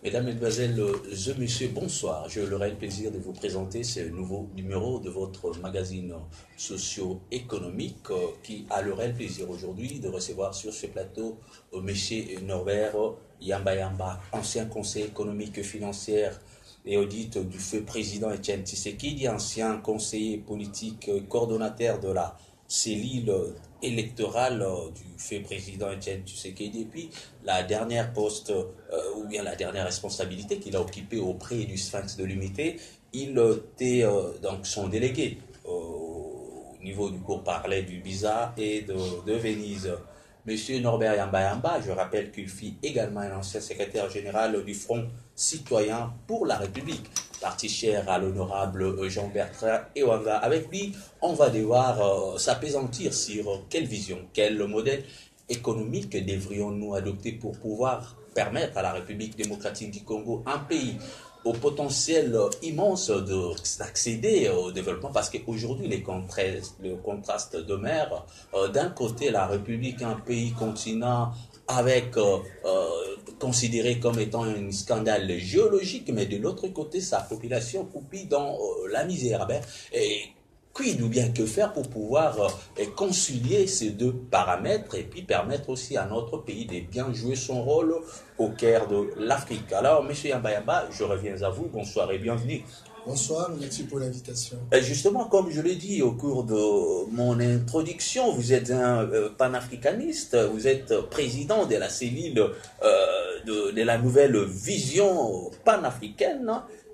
Mesdames, Mesdemoiselles, Messieurs, bonsoir. J'ai le réel plaisir de vous présenter ce nouveau numéro de votre magazine socio-économique qui a le réel plaisir aujourd'hui de recevoir sur ce plateau Monsieur Norbert Yamba Yamba, ancien conseiller économique et financier et audit du feu président Etienne Tshisekedi, ancien conseiller politique coordonnateur de la cellule électorale du fait président Etienne Tshisekedi, et puis la dernière poste, ou bien la dernière responsabilité qu'il a occupée auprès du Sphinx de l'Unité, il était donc son délégué au niveau du pourparlers du Biza et de Venise. Monsieur Norbert Yamba Yamba, je rappelle qu'il fut également un ancien secrétaire général du Front citoyen pour la République, parti cher à l'honorable Jean-Bertrand Ewanga. Avec lui, on va devoir s'apaisantir sur quelle vision, quel modèle économique devrions-nous adopter pour pouvoir permettre à la République démocratique du Congo, un pays au potentiel immense d'accéder au développement, parce qu'aujourd'hui le contraste demeure. D'un côté, la République, un pays continent avec considéré comme étant un scandale géologique, mais de l'autre côté, sa population coupée dans la misère. Et quid ou bien que faire pour pouvoir concilier ces deux paramètres et puis permettre aussi à notre pays de bien jouer son rôle au cœur de l'Afrique. Alors, M. Yamba Yamba, je reviens à vous. Bonsoir et bienvenue. Bonsoir, merci pour l'invitation. Justement, comme je l'ai dit au cours de mon introduction, vous êtes un panafricaniste, vous êtes président de la cellule de la nouvelle vision panafricaine,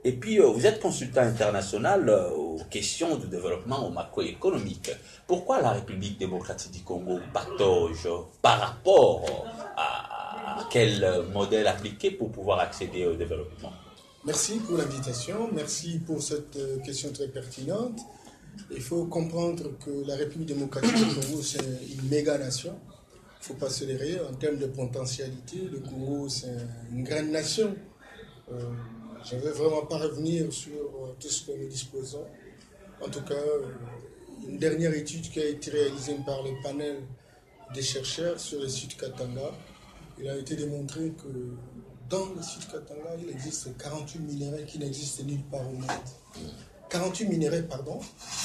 et puis vous êtes consultant international aux questions de développement au macroéconomique. Pourquoi la République démocratique du Congo patauge par rapport à quel modèle appliquer pour pouvoir accéder au développement? Merci pour l'invitation, merci pour cette question très pertinente. Il faut comprendre que la République démocratique du Congo, c'est une méga nation. Il ne faut pas se leurrer en termes de potentialité. Le Congo, c'est une grande nation. Je ne vais vraiment pas revenir sur tout ce que nous disposons. En tout cas, une dernière étude qui a été réalisée par le panel des chercheurs sur le sud Katanga, il a été démontré que dans le sud Katanga, il existe 48 minéraux qui n'existent nulle part au monde. 48 minéraux, pardon,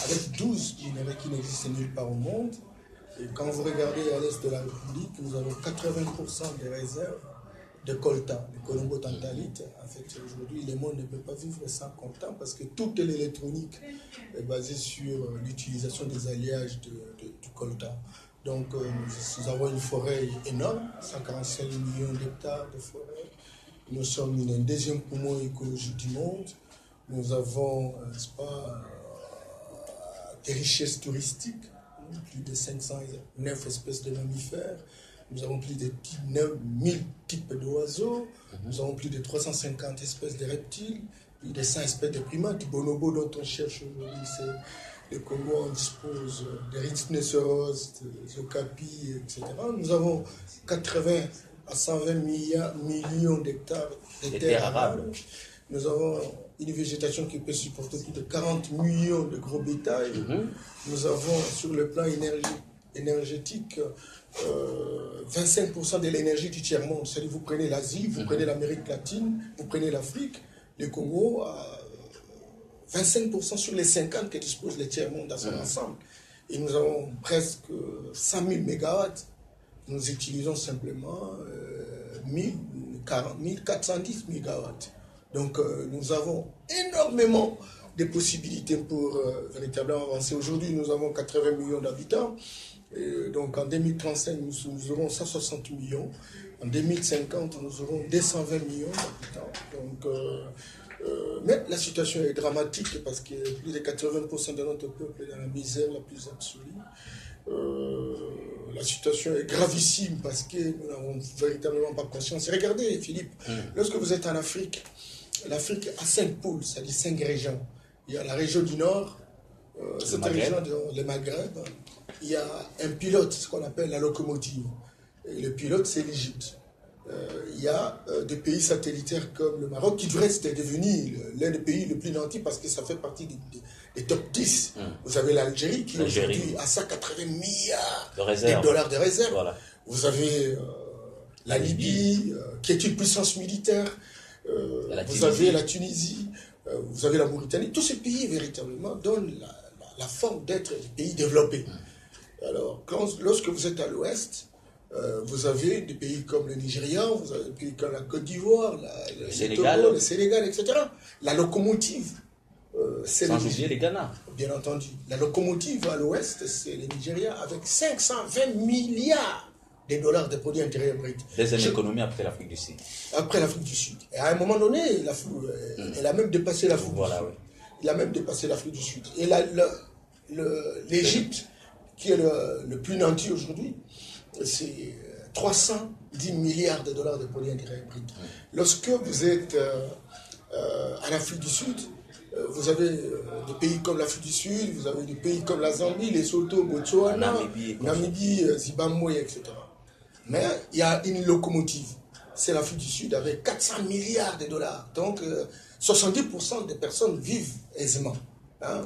avec 12 minéraux qui n'existent nulle part au monde. Et quand vous regardez à l'est de la République, nous avons 80% des réserves de coltan, de colombo-tantalite. En fait, aujourd'hui, le monde ne peut pas vivre sans coltan parce que toute l'électronique est basée sur l'utilisation des alliages du coltan. Donc, nous avons une forêt énorme, 145 millions d'hectares de forêt. Nous sommes un deuxième poumon écologique du monde. Nous avons, des richesses touristiques, plus de 509 espèces de mammifères. Nous avons plus de 9000 types d'oiseaux. Nous avons plus de 350 espèces de reptiles, plus de 100 espèces de primates. Bonobo dont on cherche aujourd'hui, c'est le Congo, on dispose des rhinocéros, des okapis, etc. Nous avons 80 à 120 millions d'hectares de terres arables. Nous avons une végétation qui peut supporter plus de 40 millions de gros bétail. Nous avons, sur le plan énergétique, 25% de l'énergie du tiers-monde. C'est-à-dire, vous prenez l'Asie, vous prenez l'Amérique latine, vous prenez l'Afrique, le Congo, 25% sur les 50 que dispose le tiers-monde dans son ensemble. Et nous avons presque 100 000 mégawatts. Nous utilisons simplement 1410 mégawatts. Donc nous avons énormément de possibilités pour véritablement avancer. Aujourd'hui, nous avons 80 millions d'habitants. Donc en 2035, nous aurons 160 millions. En 2050, nous aurons 220 millions d'habitants. Donc, mais la situation est dramatique parce que plus de 80% de notre peuple est dans la misère la plus absolue. la situation est gravissime parce que nous n'avons véritablement pas conscience. Regardez, Philippe, lorsque vous êtes en Afrique, l'Afrique a 5 pôles, c'est-à-dire 5 régions. Il y a la région du Nord, cette région, le Maghreb. Il y a un pilote, ce qu'on appelle la locomotive. Et le pilote, c'est l'Égypte. Il y a des pays satellitaires comme le Maroc, qui du reste est devenu l'un des pays les plus nantis parce que ça fait partie des top 10. Vous avez l'Algérie qui aujourd'hui a 180 milliards de dollars de réserve. Voilà. Vous avez la Libye, qui est une puissance militaire. Vous avez la Tunisie, vous avez la Mauritanie. Tous ces pays, véritablement, donnent la forme d'être des pays développés. Alors, lorsque vous êtes à l'ouest, vous avez des pays comme le Nigeria, vous avez des pays comme la Côte d'Ivoire, le Sénégal, etc. La locomotive, c'est sans oublier les Ghana. Bien entendu. La locomotive à l'ouest, c'est le Nigeria avec 520 milliards de dollars de produits intérieurs bruts. Deuxième économie après l'Afrique du Sud. Après l'Afrique du Sud. Et à un moment donné, elle a même dépassé l'Afrique du Sud. Oui. Il a même dépassé l'Afrique du Sud. Et l'Égypte, qui est le plus nanti aujourd'hui, c'est 310 milliards de dollars de produits intérieurs bruts. Lorsque vous êtes en Afrique du Sud, vous avez des pays comme l'Afrique du Sud, vous avez des pays comme la Zambie, Lesotho, Botswana, Namibie, Zimbabwe, etc. Mais il y a une locomotive, c'est l'Afrique du Sud avec 400 milliards de dollars. Donc 70% des personnes vivent aisément.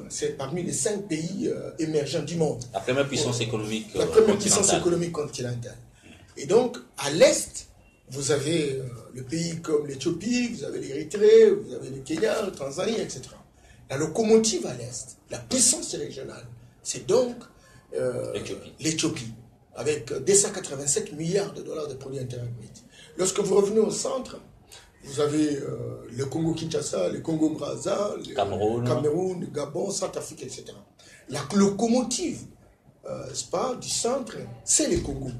C'est parmi les 5 pays émergents du monde. La première puissance économique continentale. La première puissance économique continentale. Et donc, à l'est, vous avez le pays comme l'Éthiopie, vous avez l'Érythrée, vous avez le Kenya, le Tanzanie, etc. La locomotive à l'est, la puissance régionale, c'est donc l'Éthiopie, avec 287 milliards de dollars de produits intérieurs bruts. Lorsque vous revenez au centre, vous avez le Congo-Kinshasa, le Congo-Brazza, le Cameroun, le Gabon, Centrafrique, etc. La locomotive du centre, c'est le Congo.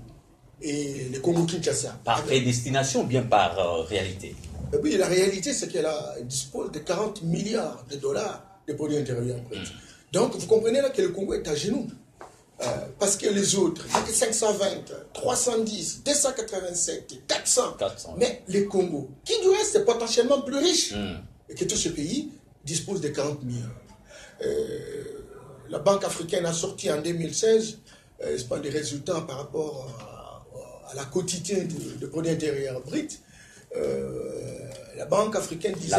Et le Congo-Kinshasa. Par prédestination ou bien par réalité? Oui, la réalité, c'est qu'elle dispose de 40 milliards de dollars de produits intérieurs bruts. Donc, vous comprenez là que le Congo est à genoux. Parce que les autres, 520, 310, 287, 400. Mais le Congo, qui du reste est potentiellement plus riche, et que tous ces pays disposent de 40 milliards. La Banque africaine a sorti en 2016 des résultats par rapport à la quantité de produits intérieurs bruts. La Banque africaine disait...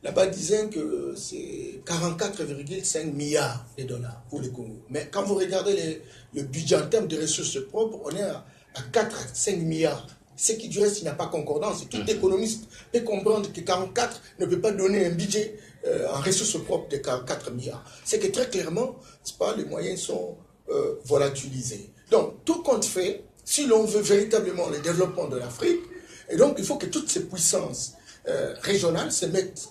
La BAD disait que c'est 44,5 milliards de dollars pour le Congo. Mais quand vous regardez le budget en termes de ressources propres, on est à 4 à 5 milliards. Ce qui du reste, il n'y a pas concordance. Et tout économiste peut comprendre que 44 ne peut pas donner un budget en ressources propres de 44 milliards. C'est que très clairement, les moyens sont volatilisés. Donc, tout compte fait, si l'on veut véritablement le développement de l'Afrique, et donc il faut que toutes ces puissances régionales se mettent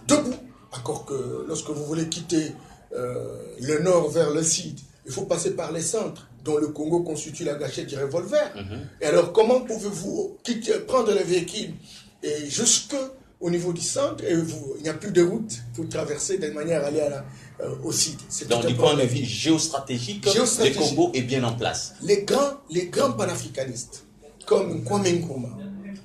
debout. Encore que lorsque vous voulez quitter le nord vers le sud, il faut passer par les centres, dont le Congo constitue la gâchette du revolver. Et alors, comment pouvez-vous prendre le véhicule et jusqu'au niveau du centre, et il n'y a plus de route pour traverser de manière à aller au sud. Donc, du point de vue géostratégique, le Congo est bien en place. Les grands panafricanistes, comme Kwame Nkrumah,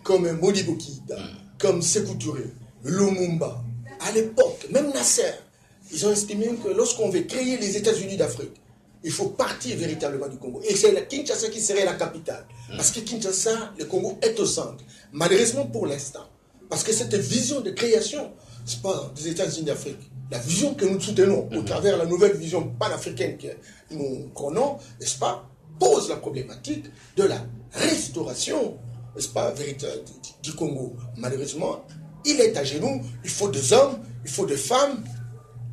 comme Modibo Keïta, comme Sékou Touré, Lumumba, à l'époque, même Nasser, ils ont estimé que lorsqu'on veut créer les États-Unis d'Afrique, il faut partir véritablement du Congo. Et c'est la Kinshasa qui serait la capitale. Parce que Kinshasa, le Congo est au centre. Malheureusement pour l'instant. Parce que cette vision de création, c'est pas des États-Unis d'Afrique. La vision que nous soutenons au travers de la nouvelle vision panafricaine que nous prenons, n'est-ce pas, pose la problématique de la restauration, n'est-ce pas, véritable du Congo. Malheureusement, il est à genoux. Il faut des hommes, il faut des femmes,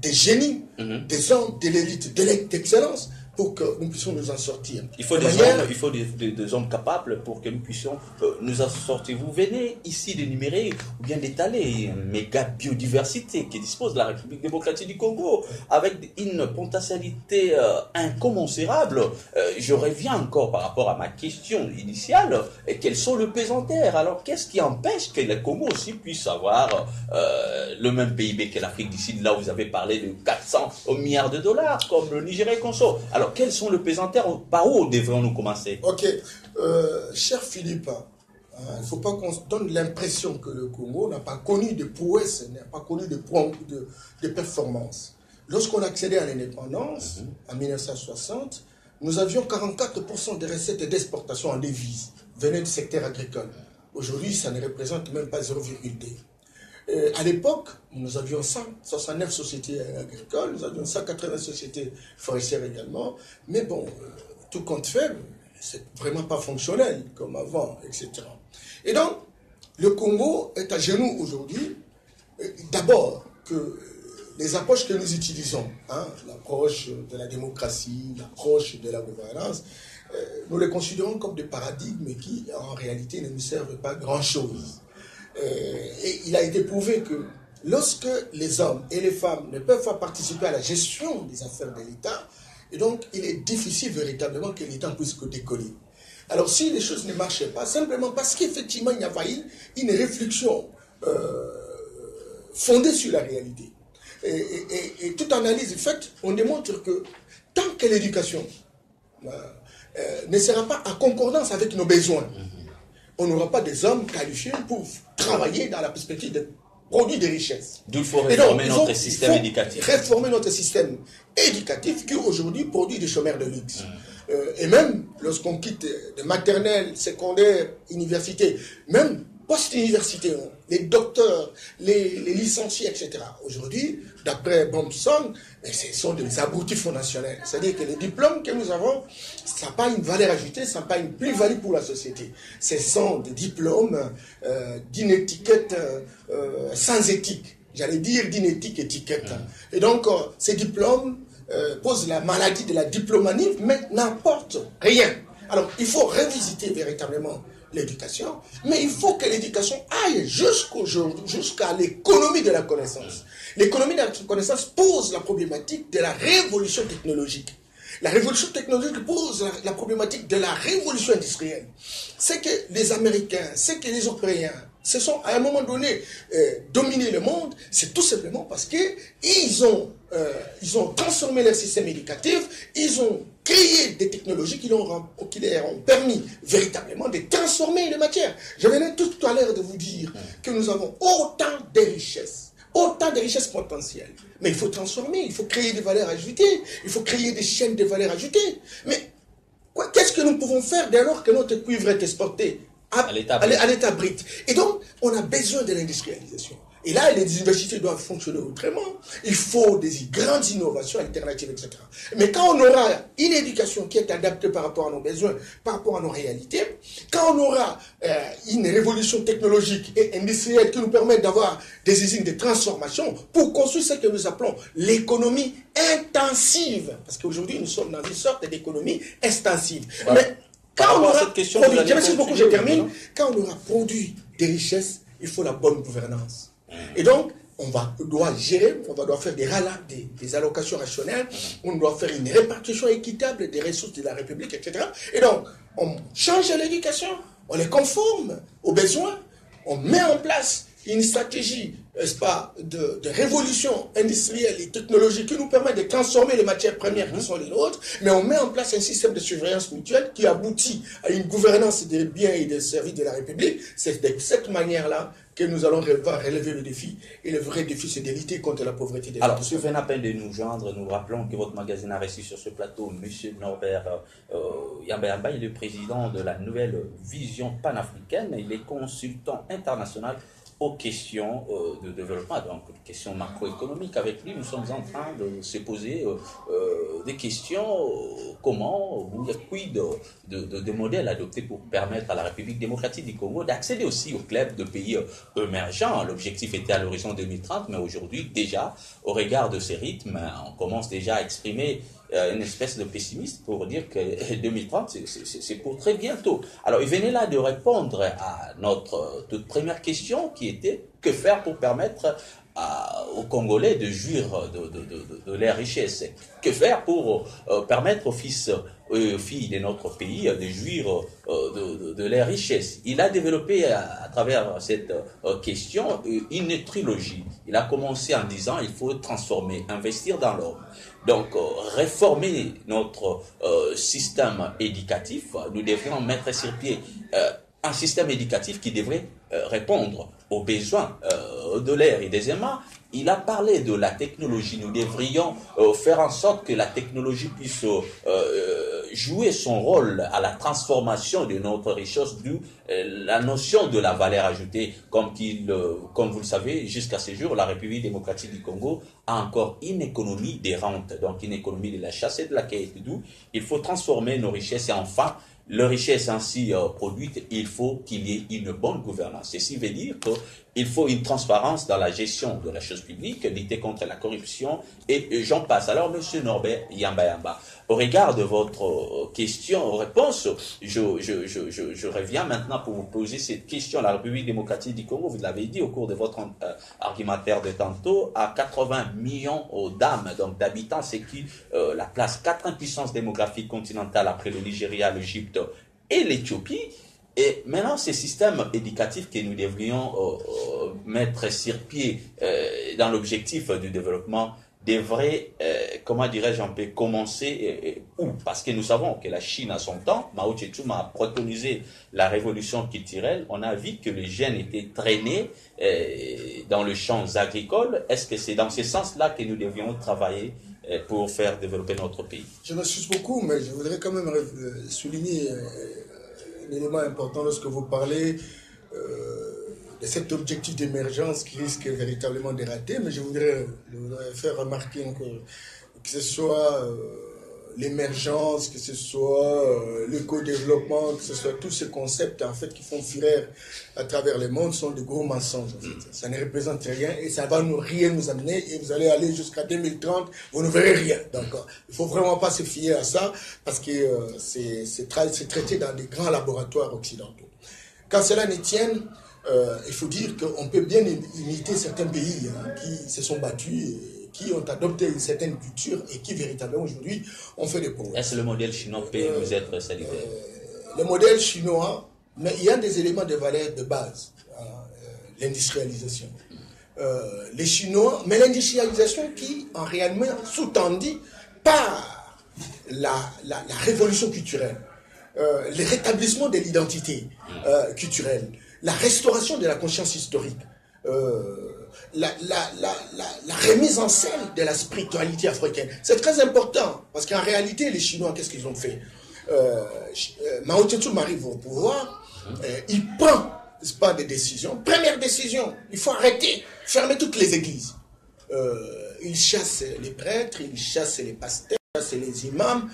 des génies, des hommes de l'élite, de l'excellence, pour que nous puissions nous en sortir. Il faut des hommes capables pour que nous puissions nous en sortir. Vous venez ici d'énumérer ou bien d'étaler une méga biodiversité qui dispose de la République démocratique du Congo avec une potentialité incommensurable. Je reviens encore par rapport à ma question initiale. Quels sont le pesantère? Alors, qu'est-ce qui empêche que le Congo aussi puisse avoir le même PIB que l'Afrique du Sud? Là, vous avez parlé de 400 milliards de dollars, comme le Nigeria et Conso. Alors, Alors, quels sont les pesanteurs? Par où devrions-nous commencer? Ok. Cher Philippe, il ne faut pas qu'on se donne l'impression que le Congo n'a pas connu de prouesse, n'a pas connu de performance. Lorsqu'on accédait à l'indépendance, en 1960, nous avions 44% des recettes d'exportation en devises venaient du secteur agricole. Aujourd'hui, ça ne représente même pas 0,2. À l'époque, nous avions 169 sociétés agricoles, nous avions 180 sociétés forestières également, mais bon, tout compte fait, c'est vraiment pas fonctionnel comme avant, etc. Et donc, le Congo est à genoux aujourd'hui, d'abord que les approches que nous utilisons, l'approche de la démocratie, l'approche de la gouvernance, nous les considérons comme des paradigmes qui, en réalité, ne nous servent pas grand-chose. Et il a été prouvé que lorsque les hommes et les femmes ne peuvent pas participer à la gestion des affaires de l'État, et donc il est difficile véritablement que l'État puisse décoller. Alors si les choses ne marchaient pas, simplement parce qu'effectivement il y a une réflexion fondée sur la réalité. Et toute analyse faite, on démontre que tant que l'éducation ne sera pas en concordance avec nos besoins, on n'aura pas des hommes qualifiés pour travailler dans la perspective de produits de richesse. D'où il faut réformer notre système éducatif. Réformer notre système éducatif qui aujourd'hui produit des chômeurs de luxe. Et même lorsqu'on quitte de maternelle, secondaire, université, même post-université, les docteurs, les licenciés, etc. Aujourd'hui, d'après Bompson, ce sont des abrutis fondationnels. C'est-à-dire que les diplômes que nous avons, ça n'a pas une valeur ajoutée, ça n'a pas une plus-value pour la société. Ce sont des diplômes d'une étiquette sans éthique. J'allais dire d'une étiquette. Et donc, ces diplômes posent la maladie de la diplomanie, mais n'apportent rien. Alors, il faut revisiter véritablement l'éducation, mais il faut que l'éducation aille jusqu'à l'économie de la connaissance. L'économie de la connaissance pose la problématique de la révolution technologique. La révolution technologique pose la problématique de la révolution industrielle. C'est que les Américains, c'est que les Européens se sont à un moment donné dominé le monde, c'est tout simplement parce qu'ils ont transformé leur système éducatif, ils ont créé des technologies qui leur ont permis véritablement de transformer les matières. Je venais tout à l'heure de vous dire que nous avons autant de richesses potentielles. Mais il faut transformer, il faut créer des valeurs ajoutées, il faut créer des chaînes de valeurs ajoutées. Mais qu'est-ce que nous pouvons faire dès lors que notre cuivre est exporté à l'état brut? Et donc, on a besoin de l'industrialisation. Et là, les universités doivent fonctionner autrement. Il faut des grandes innovations alternatives, etc. Mais quand on aura une éducation qui est adaptée par rapport à nos besoins, par rapport à nos réalités, quand on aura une révolution technologique et industrielle qui nous permet d'avoir des usines de transformation pour construire ce que nous appelons l'économie intensive. Parce qu'aujourd'hui, nous sommes dans une sorte d'économie extensive. Voilà. Mais quand on aura je termine. Quand on aura produit des richesses, il faut la bonne gouvernance. Et donc, on doit gérer, on doit faire des allocations rationnelles, on doit faire une répartition équitable des ressources de la République, etc. Et donc, on change l'éducation, on les conforme aux besoins, on met en place une stratégie, n'est-ce pas, de révolution industrielle et technologique qui nous permet de transformer les matières premières qui sont les nôtres, mais on met en place un système de surveillance mutuelle qui aboutit à une gouvernance des biens et des services de la République. C'est de cette manière-là que nous allons relever le défi. Et le vrai défi, c'est de lutter contre la pauvreté des gens. Alors, si vous venez à peine de nous joindre, nous rappelons que votre magazine a reçu sur ce plateau M. Norbert Yamba, il est le président de la nouvelle vision panafricaine. Il est consultant international aux questions de développement, donc questions macroéconomiques. Avec lui, nous sommes en train de se poser des questions, comment, quid de modèles adoptés pour permettre à la République démocratique du Congo d'accéder aussi au club de pays émergents. L'objectif était à l'horizon 2030, mais aujourd'hui, déjà, au regard de ces rythmes, on commence déjà à exprimer une espèce de pessimiste pour dire que 2030, c'est pour très bientôt. Alors, il venait là de répondre à notre toute première question qui était que faire pour permettre aux Congolais de jouir de leurs richesses. Que faire pour permettre aux fils aux filles de notre pays de jouir de leurs richesses. Il a développé à travers cette question une trilogie. Il a commencé en disant il faut transformer, investir dans l'homme. Donc, réformer notre système éducatif. Nous devrions mettre sur pied un système éducatif qui devrait répondre aux besoins de l'ère. Et deuxièmement, il a parlé de la technologie. Nous devrions faire en sorte que la technologie puisse jouer son rôle à la transformation de notre richesse, d'où la notion de la valeur ajoutée. Comme vous le savez, jusqu'à ce jour, la République démocratique du Congo a encore une économie des rentes, donc une économie de la chasse et de la cueillette, d'où il faut transformer nos richesses et enfin, les richesses ainsi produites, il faut qu'il y ait une bonne gouvernance. Ceci veut dire qu'il faut une transparence dans la gestion de la chose publique, lutter contre la corruption, et j'en passe. Alors, Monsieur Norbert Yamba, au regard de votre question-réponse, je reviens maintenant pour vous poser cette question. La République démocratique du Congo, vous l'avez dit au cours de votre argumentaire de tantôt, à 80 millions d'âmes, donc d'habitants, c'est qui la place 4 puissance démographique continentale après le Nigeria, l'Égypte et l'Éthiopie. Et maintenant, ces systèmes éducatifs que nous devrions mettre sur pied dans l'objectif du développement devraient, comment dirais-je, on peut commencer où? Parce que nous savons que la Chine a son temps, Mao Tse-tung a préconisé la révolution culturelle, on a vu que les jeunes étaient traînés dans les champs agricoles. Est-ce que c'est dans ce sens-là que nous devrions travailler pour faire développer notre pays? Je m'excuse beaucoup, mais je voudrais quand même souligner un élément important lorsque vous parlez de cet objectif d'émergence qui risque véritablement de rater, mais je voudrais faire remarquer que ce soit l'émergence, que ce soit l'éco-développement, que ce soit tous ces concepts en fait qui font fureur à travers le monde sont de gros mensonges. En fait. Ça ne représente rien et ça va rien nous amener et vous allez aller jusqu'à 2030, vous ne verrez rien. Donc il ne faut vraiment pas se fier à ça parce que c'est traité dans des grands laboratoires occidentaux. Quand cela ne tienne, il faut dire qu'on peut bien imiter certains pays qui se sont battus, qui ont adopté une certaine culture et qui véritablement aujourd'hui ont fait des progrès. Est-ce que le modèle chinois peut nous être salutaire? Le modèle chinois, mais il y a des éléments de valeur de base, l'industrialisation. Les Chinois, mais l'industrialisation qui en réellement sous-tendue par la révolution culturelle, le rétablissement de l'identité culturelle, la restauration de la conscience historique, la remise en scène de la spiritualité africaine. C'est très important, parce qu'en réalité, les Chinois, qu'est-ce qu'ils ont fait? Mao Tse-tung arrive au pouvoir, il prend, n'est-ce pas, des décisions. Première décision, il faut arrêter, fermer toutes les églises. Il chasse les prêtres, il chasse les pasteurs, il chasse les imams.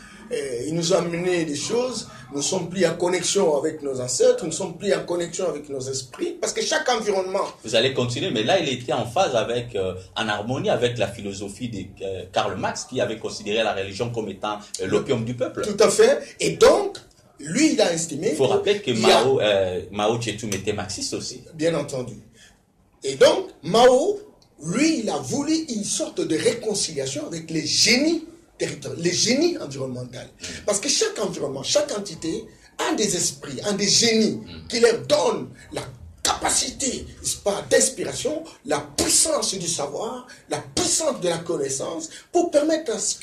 Il nous a amené des choses, nous ne sommes plus en connexion avec nos ancêtres, nous ne sommes plus en connexion avec nos esprits, parce que chaque environnement... Vous allez continuer, mais là il était en phase avec, en harmonie avec la philosophie de Karl Marx, qui avait considéré la religion comme étant l'opium du peuple. Tout à fait, et donc, lui il a estimé... Il faut rappeler que Mao Tse-tung était marxiste aussi. Bien entendu. Et donc, Mao, lui, il a voulu une sorte de réconciliation avec les génies les génies environnementaux. Parce que chaque environnement, chaque entité a des esprits, a des génies qui leur donnent la capacité d'inspiration, la puissance du savoir, la puissance de la connaissance pour permettre à ce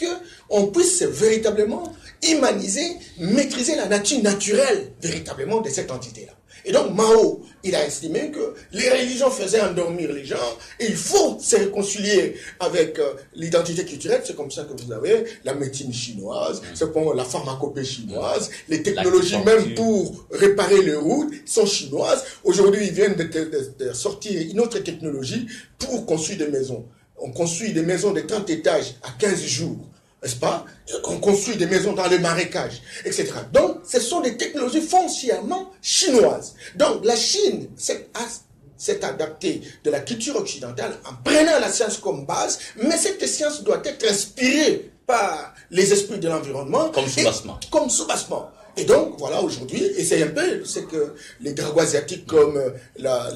qu'on puisse véritablement humaniser, maîtriser la nature naturelle véritablement de cette entité-là. Et donc Mao, il a estimé que les religions faisaient endormir les gens et il faut se réconcilier avec l'identité culturelle. C'est comme ça que vous avez la médecine chinoise, c'est pour la pharmacopée chinoise, les technologies même pour réparer les routes sont chinoises. Aujourd'hui, ils viennent de sortir une autre technologie pour construire des maisons. On construit des maisons de 30 étages à 15 jours. N'est-ce pas? On construit des maisons dans les marécages, etc. Donc, ce sont des technologies foncièrement chinoises. Donc, la Chine s'est adaptée de la culture occidentale en prenant la science comme base, mais cette science doit être inspirée par les esprits de l'environnement. Comme soubassement. Comme soubassement. Et donc, voilà, aujourd'hui, et c'est un peu, c'est que les drapeaux asiatiques comme la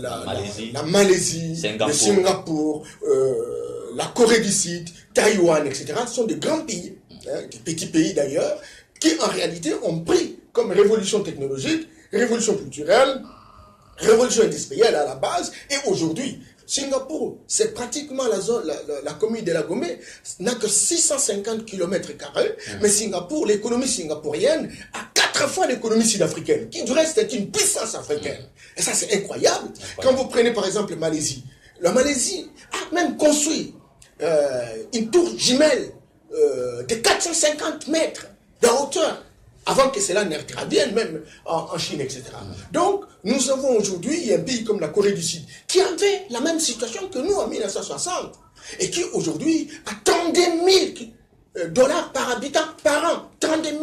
Malaisie, le Singapour, la Corée du Sud, Taïwan, etc., sont des grands pays, des petits pays d'ailleurs, qui en réalité ont pris comme révolution technologique, révolution culturelle, révolution industrielle à la base, et aujourd'hui, Singapour, c'est pratiquement la commune de la Gomé, n'a que 650 km², mais Singapour, l'économie singapourienne a 4 fois l'économie sud-africaine, qui du reste est une puissance africaine. Et ça, c'est incroyable. Quand vous prenez par exemple Malaisie, la Malaisie a même construit une tour jumelle de 450 mètres de hauteur, avant que cela n'intervienne même en Chine, etc. Donc, nous avons aujourd'hui un pays comme la Corée du Sud, qui avait la même situation que nous en 1960, et qui aujourd'hui a 32 000 dollars par habitant par an, 32 000,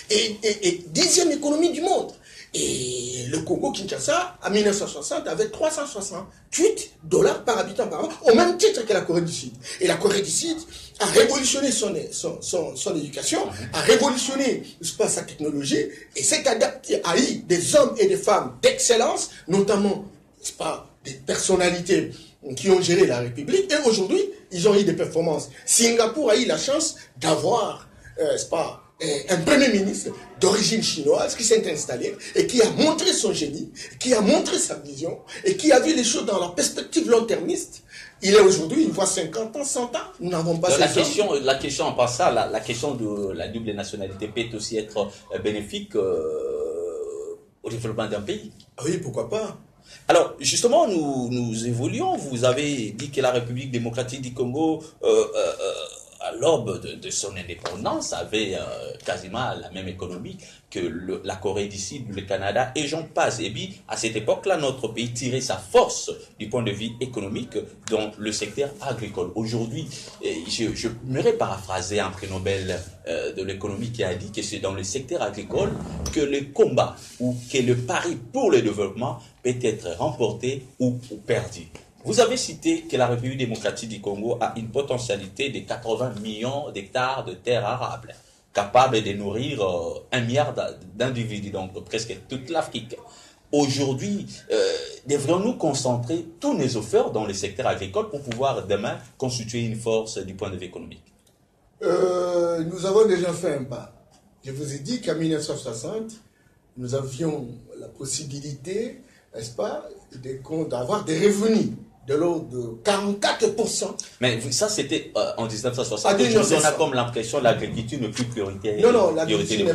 et 10e économie du monde. Et le Congo-Kinshasa, en 1960, avait 368 dollars par habitant par an, au même titre que la Corée du Sud. Et la Corée du Sud a révolutionné son éducation, a révolutionné sa technologie, et s'est adapté à des hommes et des femmes d'excellence, notamment des personnalités qui ont géré la République, et aujourd'hui, ils ont eu des performances. Singapour a eu la chance d'avoir, un premier ministre d'origine chinoise qui s'est installé et qui a montré son génie, qui a montré sa vision et qui a vu les choses dans la perspective long-termiste. Il est aujourd'hui, il voit 50 ans, 100 ans, nous n'avons pas la question en passant, la question de la double nationalité peut aussi être bénéfique au développement d'un pays. Oui, pourquoi pas. Alors, justement, nous évoluons. Vous avez dit que la République démocratique du Congo, à l'aube de son indépendance, avait quasiment la même économie que la Corée du Sud, le Canada, et j'en passe. Et puis, à cette époque-là, notre pays tirait sa force du point de vue économique dans le secteur agricole. Aujourd'hui, je m'aurais paraphrasé un prix Nobel de l'économie qui a dit que c'est dans le secteur agricole que le combat ou que le pari pour le développement peut être remporté ou perdu. Vous avez cité que la République démocratique du Congo a une potentialité de 80 millions d'hectares de terres arables, capable de nourrir 1 milliard d'individus, donc presque toute l'Afrique. Aujourd'hui, devrions-nous concentrer tous nos efforts dans le secteur agricole pour pouvoir demain constituer une force du point de vue économique? Nous avons déjà fait un pas. Je vous ai dit qu'en 1960, nous avions la possibilité, n'est-ce pas, d'avoir des revenus de l'ordre de 44%. Mais ça, c'était en 1960. Aujourd'hui, on a comme l'impression que l'agriculture n'est plus prioritaire. Non, l'agriculture n'est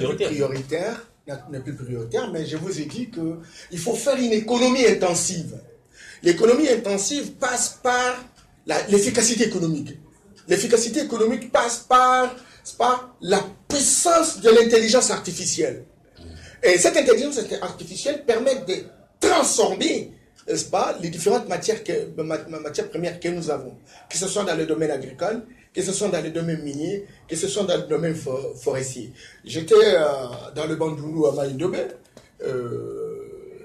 plus prioritaire, mais je vous ai dit qu'il faut faire une économie intensive. L'économie intensive passe par l'efficacité économique. L'efficacité économique passe par la puissance de l'intelligence artificielle. Et cette intelligence artificielle permet de transformer, n'est-ce pas, les différentes matières premières que nous avons, que ce soit dans le domaine agricole, que ce soit dans le domaine minier, que ce soit dans le domaine forestier. J'étais dans le Bandundu à Maïndobé,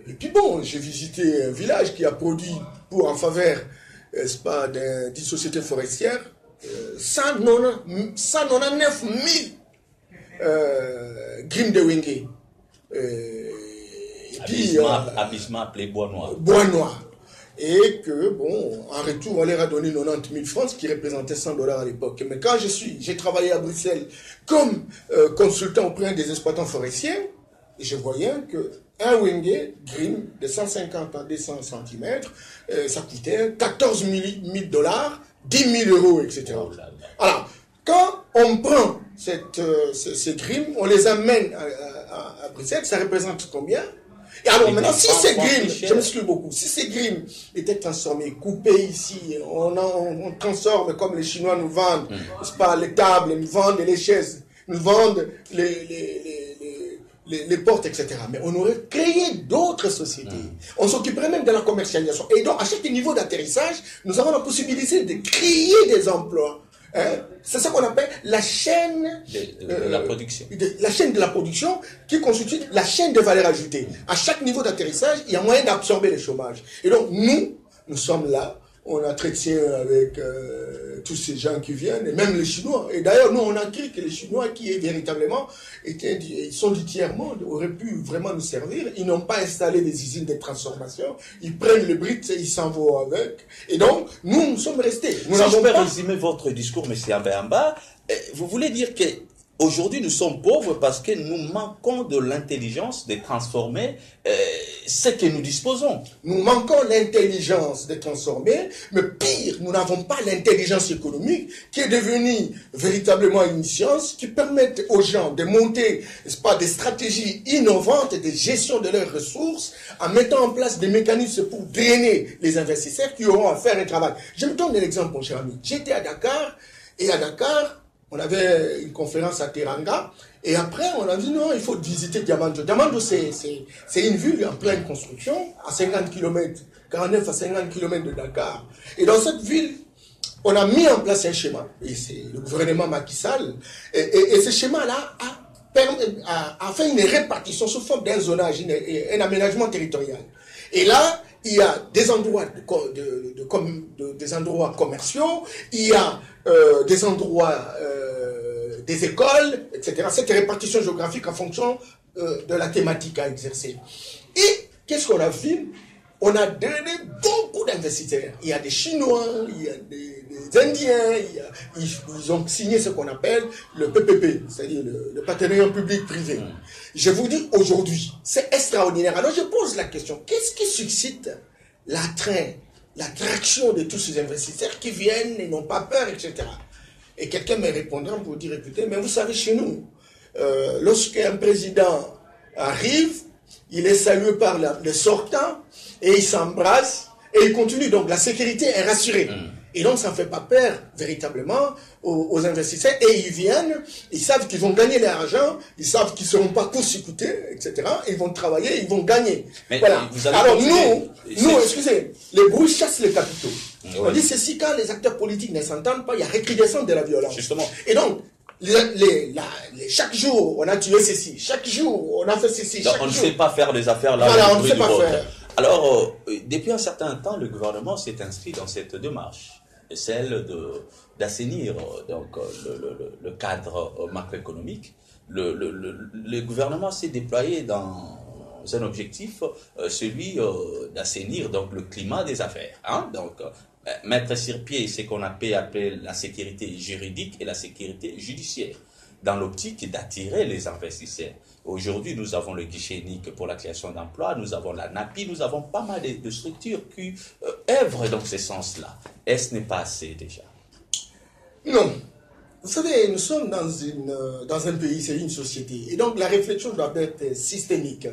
et puis bon, j'ai visité un village qui a produit en faveur, n'est-ce pas, d'une société forestière, 199 000 grimes de Wenge. Abyssement appelé bois noir. Bois noir. Et que, bon, en retour, on leur a donné 90 000 francs, ce qui représentait 100 dollars à l'époque. Mais quand j'ai travaillé à Bruxelles comme consultant auprès des exploitants forestiers, je voyais que un Wenge Grim de 150 à 200 cm, ça coûtait 14 000 dollars, 10 000 euros, etc. Oh là là. Alors, quand on prend ces Grim, on les amène à Bruxelles, ça représente combien? Et alors maintenant, si ces grimes, je m'excuse beaucoup, si ces grimes étaient transformées, coupées ici, on transforme comme les Chinois nous vendent, c'est pas les tables, nous vendent les chaises, nous vendent les portes, etc. Mais on aurait créé d'autres sociétés. On s'occuperait même de la commercialisation. Et donc, à chaque niveau d'atterrissage, nous avons la possibilité de créer des emplois. C'est ce qu'on appelle la chaîne de la production. La chaîne de la production qui constitue la chaîne de valeur ajoutée. À chaque niveau d'atterrissage, il y a moyen d'absorber le chômage. Et donc, nous sommes là. On a traité avec tous ces gens qui viennent, et même les Chinois. Et d'ailleurs, nous, on a cru que les Chinois, qui véritablement ils sont du tiers-monde, auraient pu vraiment nous servir. Ils n'ont pas installé des usines de transformation. Ils prennent le briques et ils s'en vont avec. Et donc, nous sommes restés. Si je peux résumer votre discours, M. Ambamba, vous voulez dire que aujourd'hui, nous sommes pauvres parce que nous manquons de l'intelligence de transformer ce que nous disposons. Nous manquons l'intelligence de transformer, mais pire, nous n'avons pas l'intelligence économique qui est devenue véritablement une science qui permet aux gens de monter, n'est-ce pas, des stratégies innovantes de gestion de leurs ressources en mettant en place des mécanismes pour drainer les investisseurs qui auront à faire un travail. Je me donne un exemple, mon cher ami. J'étais à Dakar, et à Dakar, on avait une conférence à Teranga, et après on a dit non, il faut visiter Diamando. Diamando, c'est une ville en pleine construction, à 50 km, 49 à 50 km de Dakar. Et dans cette ville, on a mis en place un schéma, et c'est le gouvernement Macky Sall, et ce schéma-là a fait une répartition sous forme d'un zonage, un aménagement territorial. Et là, il y a des endroits, des endroits commerciaux, il y a des endroits, des écoles, etc. Cette répartition géographique en fonction de la thématique à exercer. Et qu'est-ce qu'on a vu? On a donné beaucoup d'investisseurs. Il y a des Chinois, il y a des Indiens, ils ont signé ce qu'on appelle le PPP, c'est-à-dire le partenariat public-privé. Je vous dis aujourd'hui, c'est extraordinaire. Alors je pose la question, qu'est-ce qui suscite l'attraction de tous ces investisseurs qui viennent et n'ont pas peur, etc. Et quelqu'un me répondra pour dire, écoutez, mais vous savez, chez nous, lorsqu'un président arrive, il est salué par le sortant, et il s'embrasse, et il continue. Donc la sécurité est rassurée. Et donc ça ne fait pas peur véritablement aux investisseurs. Et ils viennent, ils savent qu'ils vont gagner leur argent, ils savent qu'ils ne seront pas court-circuités, etc. Ils vont travailler, ils vont gagner. Mais voilà. Alors nous, excusez, les bruits chassent les capitaux. On dit ceci, quand les acteurs politiques ne s'entendent pas, il y a recrudescence de la violence. Justement. Et donc, chaque jour, on a tué ceci. Chaque jour, on a fait ceci. Donc, on ne sait pas faire les affaires là. Voilà, on ne sait pas faire. Alors, depuis un certain temps, le gouvernement s'est inscrit dans cette démarche, celle d'assainir donc le cadre macroéconomique. Le gouvernement s'est déployé dans un objectif, celui d'assainir donc le climat des affaires. Hein? Donc, mettre sur pied ce qu'on appelle la sécurité juridique et la sécurité judiciaire, dans l'optique d'attirer les investisseurs. Aujourd'hui, nous avons le guichet unique pour la création d'emplois, nous avons la NAPI, nous avons pas mal de structures qui œuvrent dans ce sens-là. Est-ce n'est pas assez déjà? Non. Vous savez, nous sommes dans un pays, c'est une société. Et donc, la réflexion doit être systémique.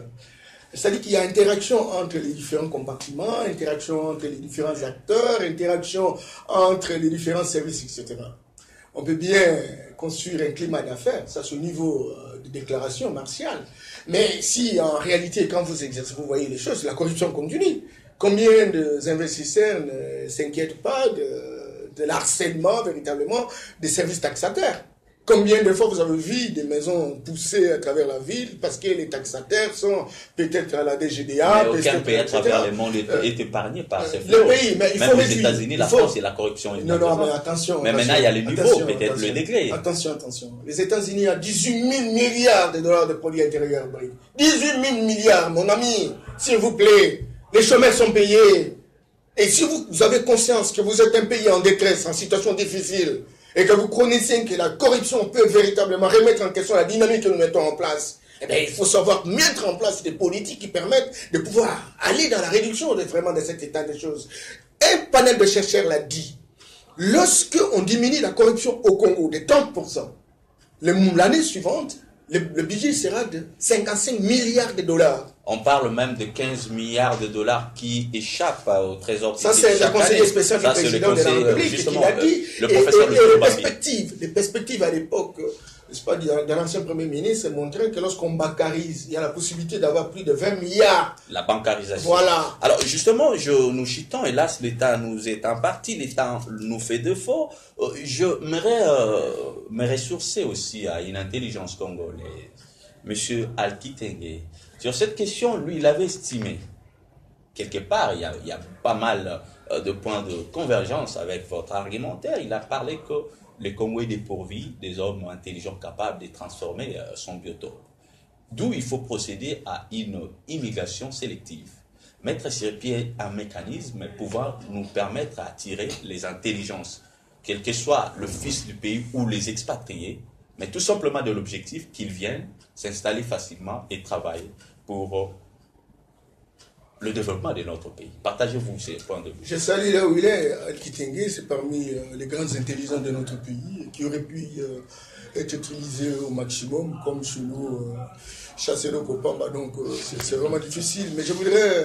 C'est-à-dire qu'il y a interaction entre les différents compartiments, interaction entre les différents acteurs, interaction entre les différents services, etc. On peut bien construire un climat d'affaires, ça c'est au niveau de déclaration martiale. Mais si en réalité, quand vous exercez, vous voyez les choses, la corruption continue. Combien d'investisseurs ne s'inquiètent pas de l'harcèlement véritablement des services taxateurs? Combien de fois vous avez vu des maisons poussées à travers la ville parce que les taxataires sont peut-être à la DGDA. Mais aucun pays à travers le monde est épargné par ces fléaux. Mais il faut même aux États-Unis, la France et la corruption. Non, mais attention. Mais maintenant, il y a les niveaux, peut-être le degré. Attention. Les États-Unis ont 18 000 milliards de dollars de produits intérieurs bruts. 18 000 milliards, mon ami, s'il vous plaît. Les chômeurs sont payés. Et si vous avez conscience que vous êtes un pays en détresse, en situation difficile, et que vous connaissez que la corruption peut véritablement remettre en question la dynamique que nous mettons en place, eh bien, il faut savoir mettre en place des politiques qui permettent de pouvoir aller dans la réduction vraiment de cet état de choses. Un panel de chercheurs l'a dit. Lorsque on diminue la corruption au Congo de 30%, l'année suivante, le budget sera de 55 milliards de dollars. On parle même de 15 milliards de dollars qui échappent au trésor. Ça, c'est le conseiller spécial du président de la République qui l'a dit. Le professeur les perspectives à l'époque, n'est-ce pas, de l'ancien Premier ministre montraient que lorsqu'on bancarise, il y a la possibilité d'avoir plus de 20 milliards. La bancarisation. Voilà. Alors, justement, nous chutons, hélas, l'État nous est en partie, l'État nous fait défaut. Je me ressourcer aussi à une intelligence congolaise. Monsieur Alkitenge. Sur cette question, lui, il avait estimé, quelque part, il y a pas mal de points de convergence avec votre argumentaire. Il a parlé que le Congo est dépourvu des hommes intelligents capables de transformer son biotope. D'où il faut procéder à une immigration sélective. Mettre sur pied un mécanisme pouvoir nous permettre d'attirer les intelligences, quel que soit le fils du pays ou les expatriés, mais tout simplement de l'objectif qu'ils viennent s'installer facilement et travailler pour le développement de notre pays. Partagez-vous ces points de vue. Je salue là où il est. Al-Kitenge, c'est parmi les grandes intelligences de notre pays qui auraient pu être utilisés au maximum, comme chez nous, chasser le Kopamba. Donc, c'est vraiment difficile. Mais je voudrais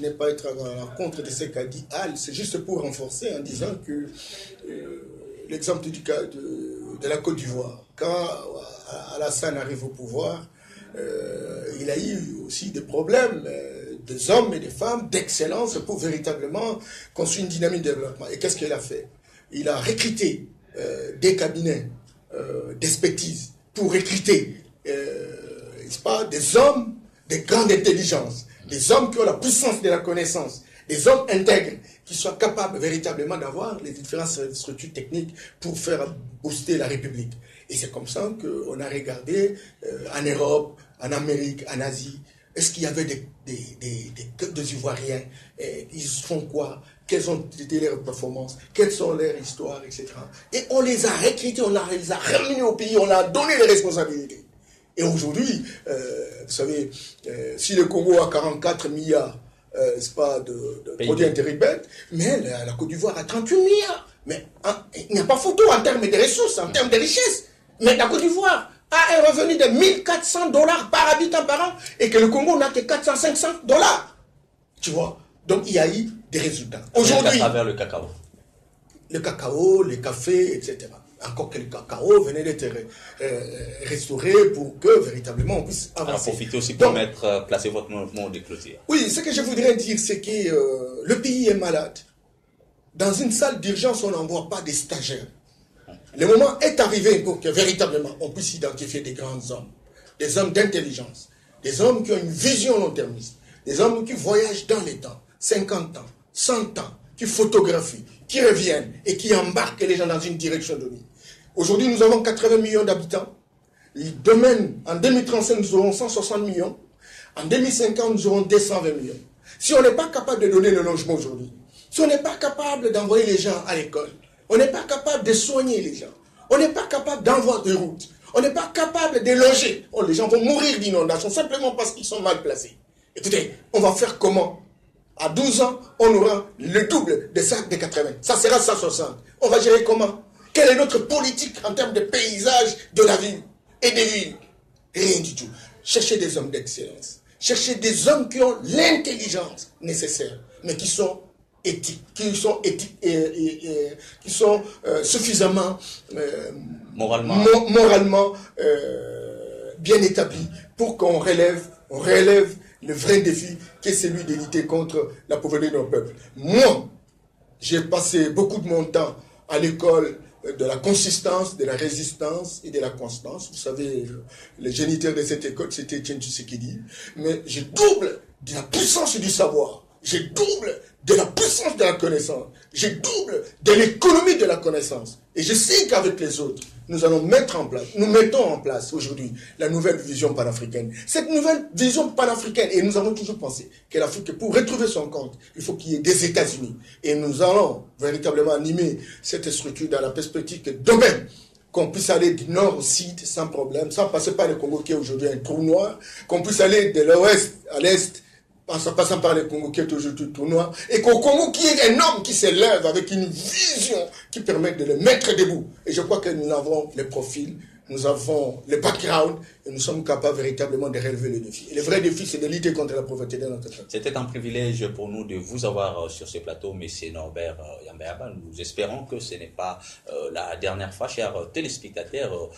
ne pas être à la contre de ce qu'a dit Al. C'est juste pour renforcer en disant que l'exemple du cas de la Côte d'Ivoire, quand Alassane arrive au pouvoir, il a eu aussi des problèmes des hommes et des femmes d'excellence pour véritablement construire une dynamique de développement. Et qu'est-ce qu'il a fait? Il a recruté des cabinets d'expertise pour recruter des hommes de grande intelligence, des hommes qui ont la puissance de la connaissance, des hommes intègres qui soient capables véritablement d'avoir les différentes structures techniques pour faire booster la République. Et c'est comme ça qu'on a regardé en Europe, en Amérique, en Asie, est-ce qu'il y avait des Ivoiriens, ils font quoi, quelles ont été leurs performances, quelles sont leurs histoires, etc. Et on les a recrutés, on les a ramenés au pays, on leur a donné les responsabilités. Et aujourd'hui, vous savez, si le Congo a 44 milliards, c'est pas de produits intérieurs, mais la Côte d'Ivoire a 38 milliards. Mais il n'y a pas photo en termes de ressources, en termes de richesses. Mais la Côte d'Ivoire a un revenu de $1 400 par habitant par an et que le Congo n'a que $400-500. Tu vois? Donc il y a eu des résultats. Aujourd'hui, à travers le cacao. Le cacao, le café, etc. Encore que le cacao venait d'être restauré pour que véritablement on puisse avancer. Alors profitez aussi pour placer votre mot de clôture. Oui, ce que je voudrais dire, c'est que le pays est malade. Dans une salle d'urgence, on n'envoie pas des stagiaires. Le moment est arrivé pour que véritablement on puisse identifier des grands hommes, des hommes d'intelligence, des hommes qui ont une vision long-termiste, des hommes qui voyagent dans les temps, 50 ans, 100 ans, qui photographient, qui reviennent et qui embarquent les gens dans une direction donnée. Aujourd'hui, nous avons 80 millions d'habitants. Demain, en 2035, nous aurons 160 millions. En 2050, nous aurons 220 millions. Si on n'est pas capable de donner le logement aujourd'hui, si on n'est pas capable d'envoyer les gens à l'école, on n'est pas capable de soigner les gens, on n'est pas capable d'envoyer des routes, on n'est pas capable de loger, les gens vont mourir d'inondation simplement parce qu'ils sont mal placés. Écoutez, on va faire comment? À 12 ans, on aura le double de ça de 80. Ça sera 160. On va gérer comment? Quelle est notre politique en termes de paysage de la ville et des villes? Rien du tout. Cherchez des hommes d'excellence. Cherchez des hommes qui ont l'intelligence nécessaire, mais qui sont éthiques, qui sont suffisamment moralement bien établis pour qu'on relève le vrai défi qui est celui de lutter contre la pauvreté de nos peuples. Moi, j'ai passé beaucoup de mon temps à l'école de la consistance, de la résistance et de la constance. Vous savez, le géniteur de cette école, c'était Etienne Tshisekedi. Mais je double de la puissance du savoir. Je double de la puissance de la connaissance. Je double de l'économie de la connaissance. Et je sais qu'avec les autres, nous allons nous mettons en place aujourd'hui la nouvelle vision panafricaine. Cette nouvelle vision panafricaine, et nous avons toujours pensé que l'Afrique, pour retrouver son compte, il faut qu'il y ait des États-Unis. Et nous allons véritablement animer cette structure dans la perspective que demain, qu'on puisse aller du nord au sud sans problème, sans passer par le Congo qui est aujourd'hui un trou noir, qu'on puisse aller de l'ouest à l'est, en passant par le Congo qui est aujourd'hui tout noir, et qu'au Congo qui est un homme qui s'élève avec une vision qui permet de le mettre debout. Et je crois que nous avons les profils, nous avons le background, et nous sommes capables véritablement de relever le défi. Et le vrai défi, c'est de lutter contre la pauvreté de notre pays. C'était un privilège pour nous de vous avoir sur ce plateau, M. Norbert Yambéaba. Nous espérons que ce n'est pas la dernière fois, chers téléspectateurs.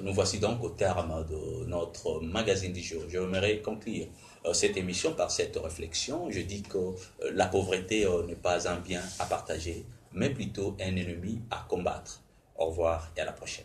Nous voici donc au terme de notre magazine du jour. J'aimerais conclure cette émission par cette réflexion. Je dis que la pauvreté n'est pas un bien à partager, mais plutôt un ennemi à combattre. Au revoir et à la prochaine.